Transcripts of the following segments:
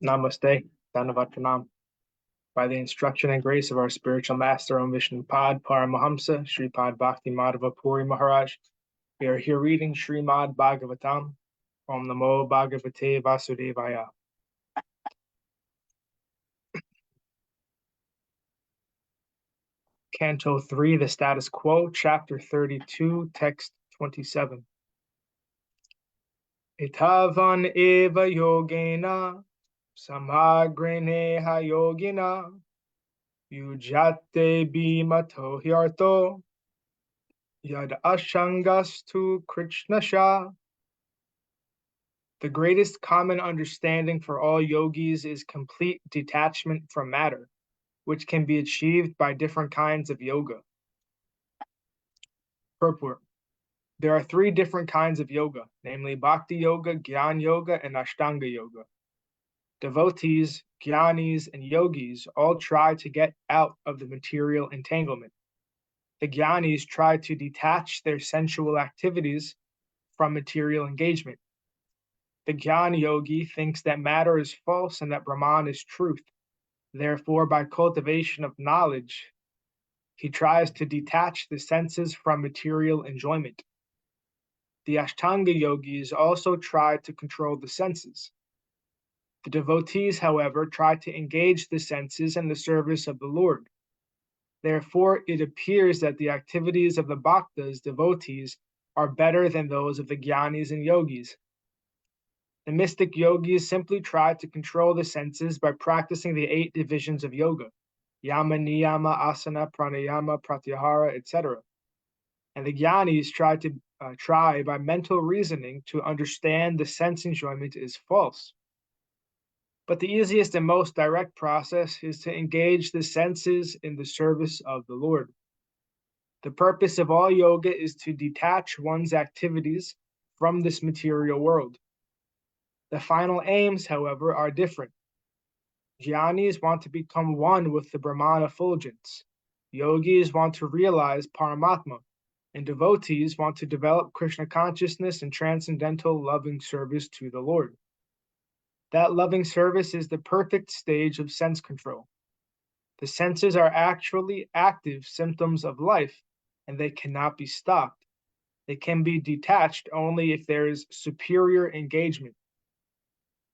Namaste, Dhanavatanam. By the instruction and grace of our spiritual master on Vishnupad Paramahamsa, Sripad Bhakti Madhava Puri Maharaj, we are here reading Srimad Bhagavatam from Namo Bhagavate Vasudevaya. Canto 3, the status quo, chapter 32, text 27. Itavan eva yogena samagrene yogina yujate bimato hyarto yad ashangastu krishnasha. The greatest common understanding for all yogis is complete detachment from matter, which can be achieved by different kinds of yoga. Purport. There are three different kinds of yoga, namely Bhakti Yoga, Jnana Yoga, and Ashtanga Yoga. Devotees, jnanis, and yogis all try to get out of the material entanglement. The jnanis try to detach their sensual activities from material engagement. The jnana yogi thinks that matter is false and that Brahman is truth. Therefore, by cultivation of knowledge, he tries to detach the senses from material enjoyment. The Ashtanga yogis also try to control the senses. The devotees, however, try to engage the senses in the service of the Lord. Therefore, it appears that the activities of the bhaktas, devotees, are better than those of the jnanis and yogis. The mystic yogis simply try to control the senses by practicing the 8 divisions of yoga, yama, niyama, asana, pranayama, pratyahara, etc. And the jnanis try by mental reasoning to understand the sense enjoyment is false. But the easiest and most direct process is to engage the senses in the service of the Lord. The purpose of all yoga is to detach one's activities from this material world. The final aims, however, are different. Jnanis want to become one with the Brahman effulgence. Yogis want to realize Paramatma, and devotees want to develop Krishna consciousness and transcendental loving service to the Lord. That loving service is the perfect stage of sense control. The senses are actually active symptoms of life, and they cannot be stopped. They can be detached only if there is superior engagement.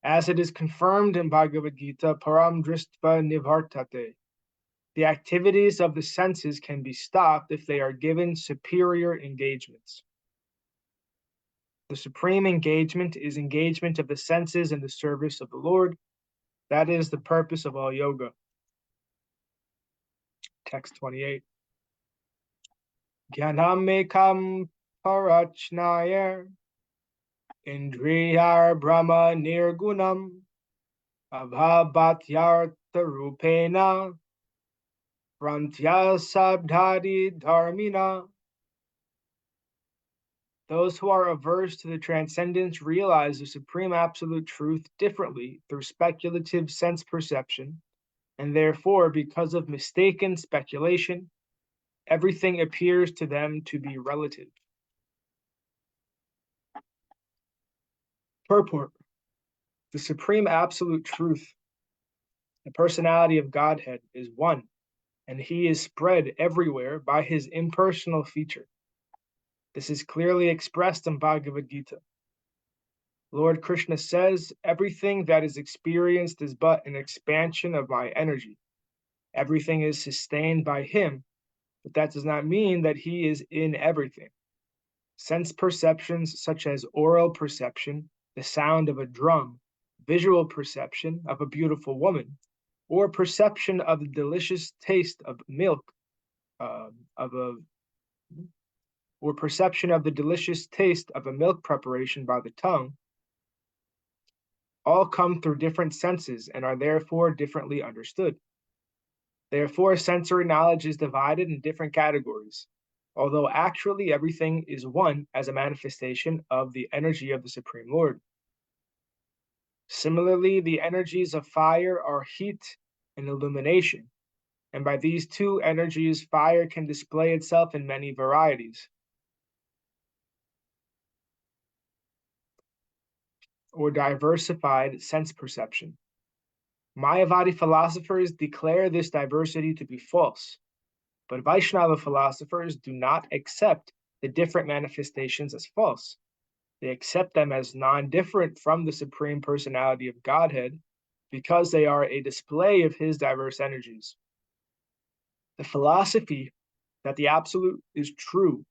As it is confirmed in Bhagavad Gita, param dristva nivartate. The activities of the senses can be stopped if they are given superior engagements. The supreme engagement is engagement of the senses in the service of the Lord. That is the purpose of all yoga. Text 28. Jnanamekam parachnayar indriyar brahma nirgunam abhabatyartha rupena prantya sabdhadi dharmina. Those who are averse to the transcendence realize the supreme absolute truth differently through speculative sense perception, and therefore, because of mistaken speculation, everything appears to them to be relative. Purport. The supreme absolute truth, the personality of Godhead, is one, and he is spread everywhere by his impersonal feature. This is clearly expressed in Bhagavad Gita. Lord Krishna says, everything that is experienced is but an expansion of my energy. Everything is sustained by him, but that does not mean that he is in everything. Sense perceptions such as oral perception, the sound of a drum, visual perception of a beautiful woman, or perception of the delicious taste of milk, or perception of the delicious taste of a milk preparation by the tongue, all come through different senses and are therefore differently understood. Therefore, sensory knowledge is divided in different categories, although actually everything is one as a manifestation of the energy of the Supreme Lord. Similarly, the energies of fire are heat and illumination, and by these two energies, fire can display itself in many varieties, or diversified sense perception. Mayavadi philosophers declare this diversity to be false, but Vaishnava philosophers do not accept the different manifestations as false. They accept them as non-different from the Supreme Personality of Godhead because they are a display of his diverse energies. The philosophy that the Absolute is true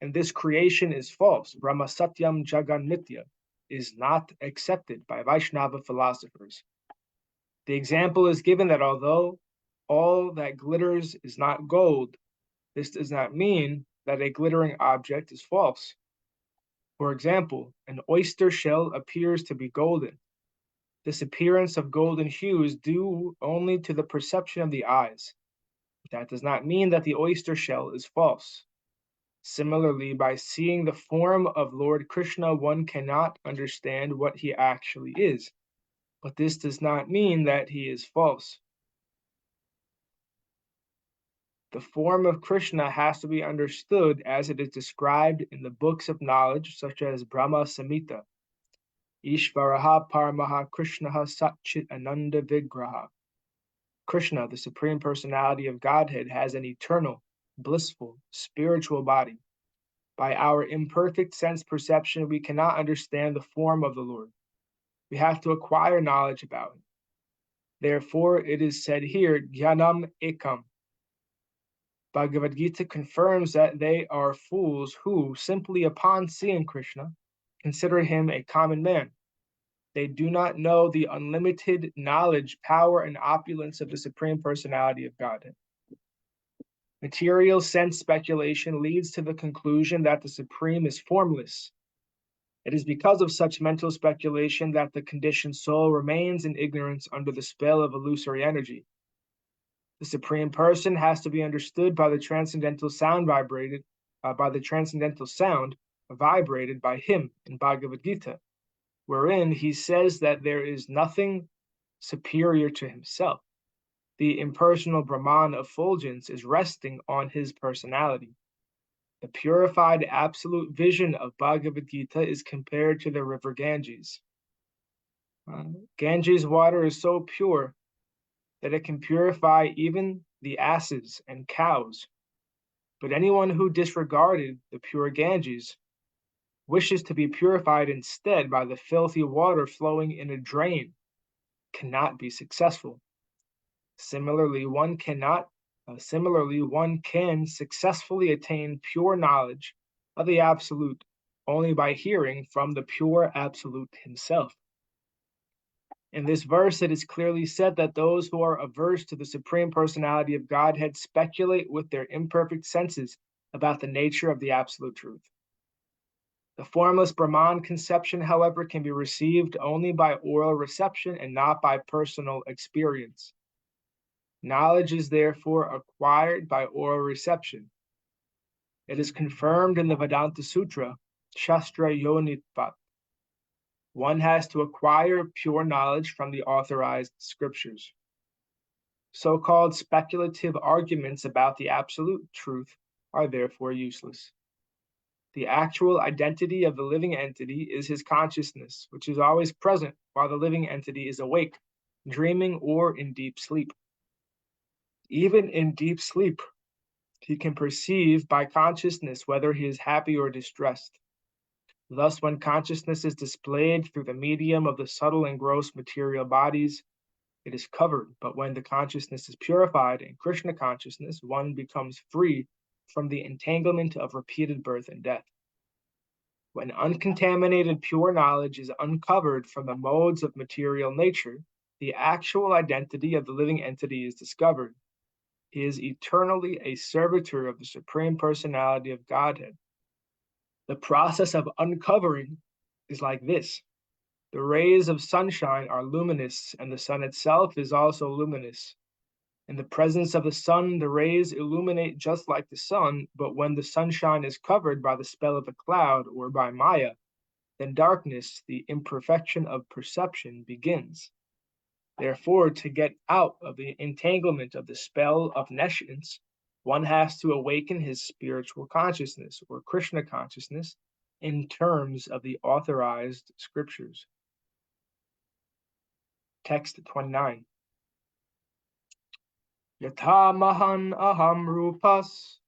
and this creation is false, Brahma Satyam Jagan Mithya, is not accepted by Vaishnava philosophers. The example is given that although all that glitters is not gold, this does not mean that a glittering object is false. For example, an oyster shell appears to be golden. This appearance of golden hue is due only to the perception of the eyes. That does not mean that the oyster shell is false. Similarly, by seeing the form of Lord Krishna, one cannot understand what he actually is. But this does not mean that he is false. The form of Krishna has to be understood as it is described in the books of knowledge, such as Brahma Samhita. Ishvaraha Paramaha Krishnaha Satchit Ananda Vigraha. Krishna, the Supreme Personality of Godhead, has an eternal, blissful, spiritual body. By our imperfect sense perception, we cannot understand the form of the Lord. We have to acquire knowledge about him. Therefore, it is said here, Jnanam Ekam. Bhagavad Gita confirms that they are fools who, simply upon seeing Krishna, consider him a common man. They do not know the unlimited knowledge, power, and opulence of the Supreme Personality of Godhead. Material sense speculation leads to the conclusion that the Supreme is formless. It is because of such mental speculation that the conditioned soul remains in ignorance under the spell of illusory energy. The Supreme Person has to be understood by the transcendental sound vibrated by him in Bhagavad Gita, wherein he says that there is nothing superior to himself. The impersonal Brahman effulgence is resting on his personality. The purified absolute vision of Bhagavad Gita is compared to the river Ganges. Ganges water is so pure that it can purify even the asses and cows. But anyone who disregarded the pure Ganges wishes to be purified instead by the filthy water flowing in a drain cannot be successful. Similarly, one can successfully attain pure knowledge of the Absolute only by hearing from the pure Absolute himself. In this verse, it is clearly said that those who are averse to the Supreme Personality of Godhead speculate with their imperfect senses about the nature of the Absolute Truth. The formless Brahman conception, however, can be received only by oral reception and not by personal experience. Knowledge is therefore acquired by oral reception. It is confirmed in the Vedanta Sutra, Shastra Yonitvat. One has to acquire pure knowledge from the authorized scriptures. So-called speculative arguments about the absolute truth are therefore useless. The actual identity of the living entity is his consciousness, which is always present while the living entity is awake, dreaming, or in deep sleep. Even in deep sleep, he can perceive by consciousness whether he is happy or distressed. Thus, when consciousness is displayed through the medium of the subtle and gross material bodies, it is covered. But when the consciousness is purified in Krishna consciousness, one becomes free from the entanglement of repeated birth and death. When uncontaminated pure knowledge is uncovered from the modes of material nature, the actual identity of the living entity is discovered. He is eternally a servitor of the Supreme Personality of Godhead. The process of uncovering is like this. The rays of sunshine are luminous, and the sun itself is also luminous. In the presence of the sun, the rays illuminate just like the sun, but when the sunshine is covered by the spell of a cloud or by Maya, then darkness, the imperfection of perception, begins. Therefore, to get out of the entanglement of the spell of nescience, one has to awaken his spiritual consciousness or Krishna consciousness in terms of the authorized scriptures. Text 29. Yatha mahan aham rupas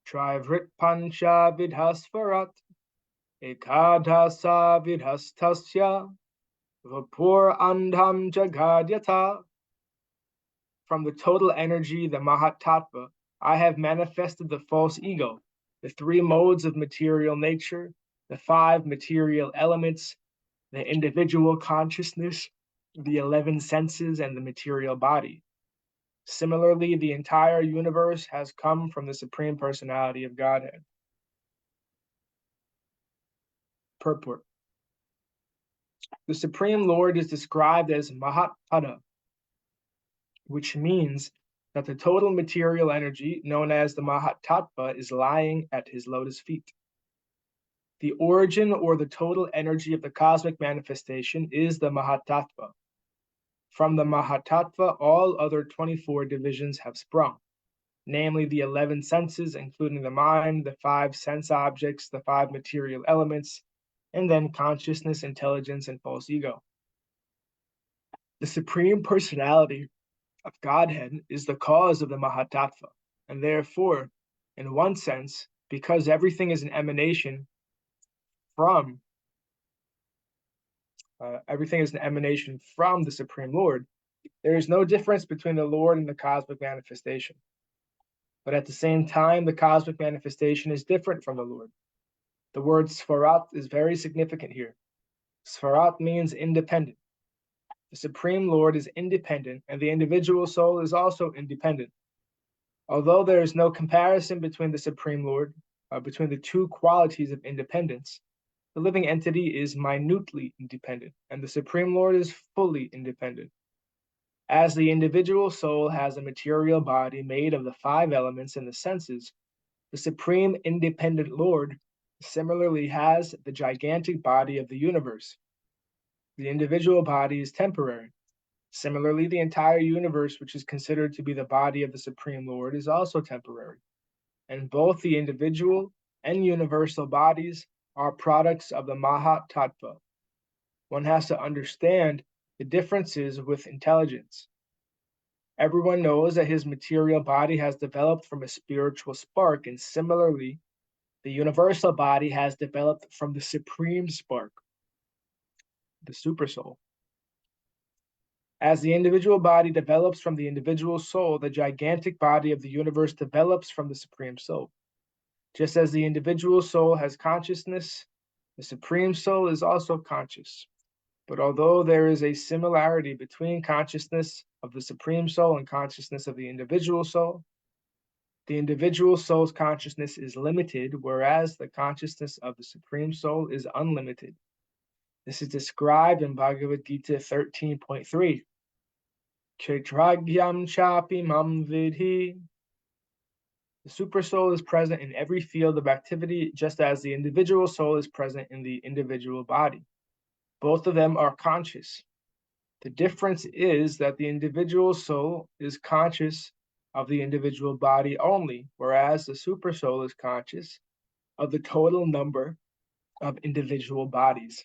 trivrit pancha vidhasvarat ekadhasa vidhastasya vapur andham jagadyata. From the total energy, the Mahatattva, I have manifested the false ego, the three modes of material nature, the five material elements, the individual consciousness, the 11 senses, and the material body. Similarly, the entire universe has come from the Supreme Personality of Godhead. Purport. The Supreme Lord is described as Mahapada, which means that the total material energy, known as the Mahatattva, is lying at his lotus feet. The origin or the total energy of the cosmic manifestation is the Mahatattva. From the Mahatattva, all other 24 divisions have sprung, namely the 11 senses, including the mind, the 5 sense objects, the 5 material elements, and then consciousness, intelligence, and false ego. The Supreme Personality of Godhead is the cause of the Mahatattva, and therefore, in one sense, because everything is an emanation from the Supreme Lord, there is no difference between the Lord and the cosmic manifestation. But at the same time, the cosmic manifestation is different from the Lord. The word Svarat is very significant here. Svarat means independent. The Supreme Lord is independent, and the individual soul is also independent. Although there is no comparison between the Supreme Lord, between the two qualities of independence, the living entity is minutely independent, and the Supreme Lord is fully independent. As the individual soul has a material body made of the 5 elements and the senses, the Supreme Independent Lord similarly has the gigantic body of the universe. The individual body is temporary. Similarly, the entire universe, which is considered to be the body of the Supreme Lord, is also temporary. And both the individual and universal bodies are products of the Mahatattva. One has to understand the differences with intelligence. Everyone knows that his material body has developed from a spiritual spark, and similarly, the universal body has developed from the supreme spark, the supersoul. As the individual body develops from the individual soul, the gigantic body of the universe develops from the supreme soul. Just as the individual soul has consciousness, the supreme soul is also conscious. But although there is a similarity between consciousness of the supreme soul and consciousness of the individual soul soul's consciousness is limited, whereas the consciousness of the supreme soul is unlimited. This is described in Bhagavad Gita 13.3. Kshetragyam chapi mam vidhi. The super soul is present in every field of activity, just as the individual soul is present in the individual body. Both of them are conscious. The difference is that the individual soul is conscious of the individual body only, whereas the super soul is conscious of the total number of individual bodies.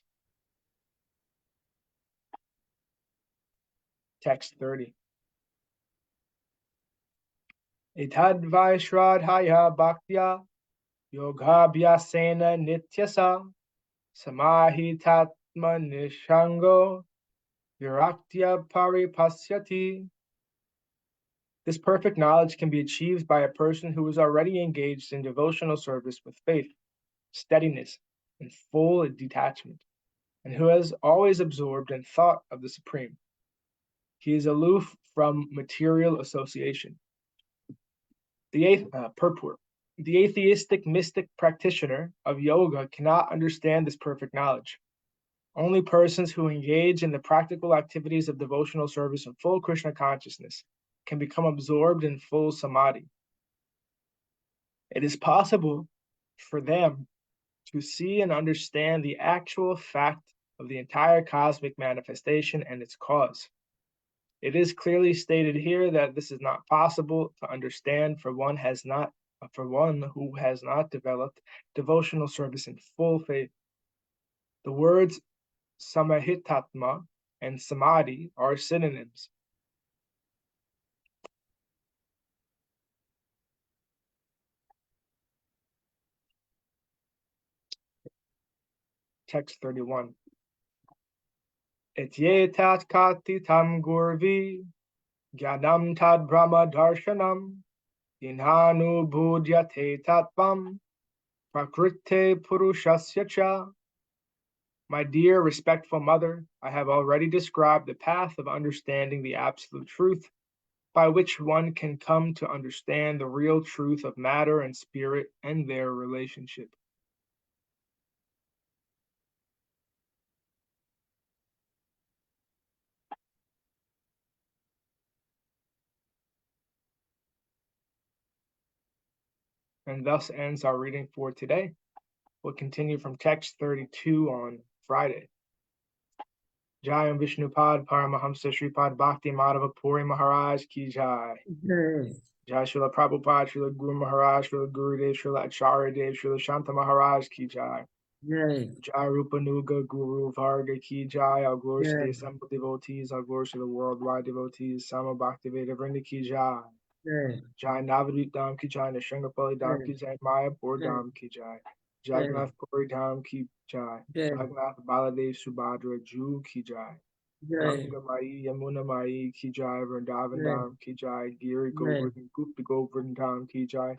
Text 30. Etadvai shradhaya bhaktya yogabhyasena nityasa samahitatma nishango viraktya paripasyati. This perfect knowledge can be achieved by a person who is already engaged in devotional service with faith, steadiness, and full detachment, and who has always absorbed in thought of the Supreme. He is aloof from material association. Purport. The atheistic mystic practitioner of yoga cannot understand this perfect knowledge. Only persons who engage in the practical activities of devotional service in full Krishna consciousness can become absorbed in full samadhi. It is possible for them to see and understand the actual fact of the entire cosmic manifestation and its cause. It is clearly stated here that this is not possible to understand for one who has not developed devotional service in full faith. The words samahitatma and samadhi are synonyms. text 31. Etyetat katitam gurvi Gyanam tad brahma darshanam Inhanu budhyate tatvam Prakrite purushasya cha. My dear respectful mother, I have already described the path of understanding the absolute truth, by which one can come to understand the real truth of matter and spirit and their relationship. And thus ends our reading for today. We'll continue from text 32 on Friday. Jai Om Vishnupad Paramahamsa Sripad Bhakti Madhava Puri Maharaj Ki Jai. Jai Srila Prabhupada, Srila Guru Maharaj, Srila Gurudev, Srila Acharya Dev, Srila Shanta Maharaj Ki Jai. Jai Rupa Nuga Guru Varga Ki Jai. All glories to the assembled devotees, all glories to the worldwide devotees. Sama Bhaktivedanta Ki Jai. Jai Navadvip Dham Ki Jai, Nishangapali Dham Ki Jai, Mayapur Dham Ki Jai. Jagannath Puri Dham Ki Jai. Jagannath Baladev Subhadra Ju Ki Jai. Ganga Mai Yamuna Mai Ki Jai. Vrindavan Dham Ki Jai. Giri Govardhan Gupta Govardhan Dham Ki Jai.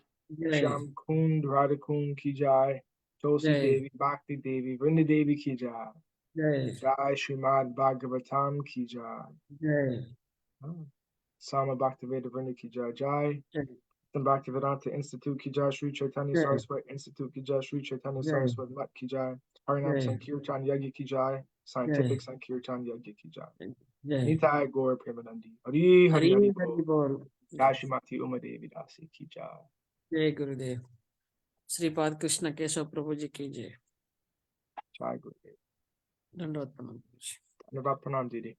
Sham Kund Radha Kund Ki Jai. Tulsi Devi Bhakti Devi Vrinda Devi Ki Jai. Jai Srimad Bhagavatam Ki Jai. Sama Bhaktivedanta Ki Jai Jai. Bhaktivedanta Institute Ki Jai. Sri Chaitanya Saraswati Institute Ki Jai. Sri Chaitanya Saraswati Mat Ki Jai. Harinam Sankirtan Yagya Ki Jai. Scientific Sankirtan Yagya Ki Jai. Nitai Gaur Premanandi. Hari Hari Hari Bol. Jai Shrimati Uma Devi Dasi Ki Jai. Jai Gurudev. Sripad Krishna Keshav Prabhu Ji Ki Jai. Jai Gurudev. Dandavat Pranam. Dandavat Pranam Didi.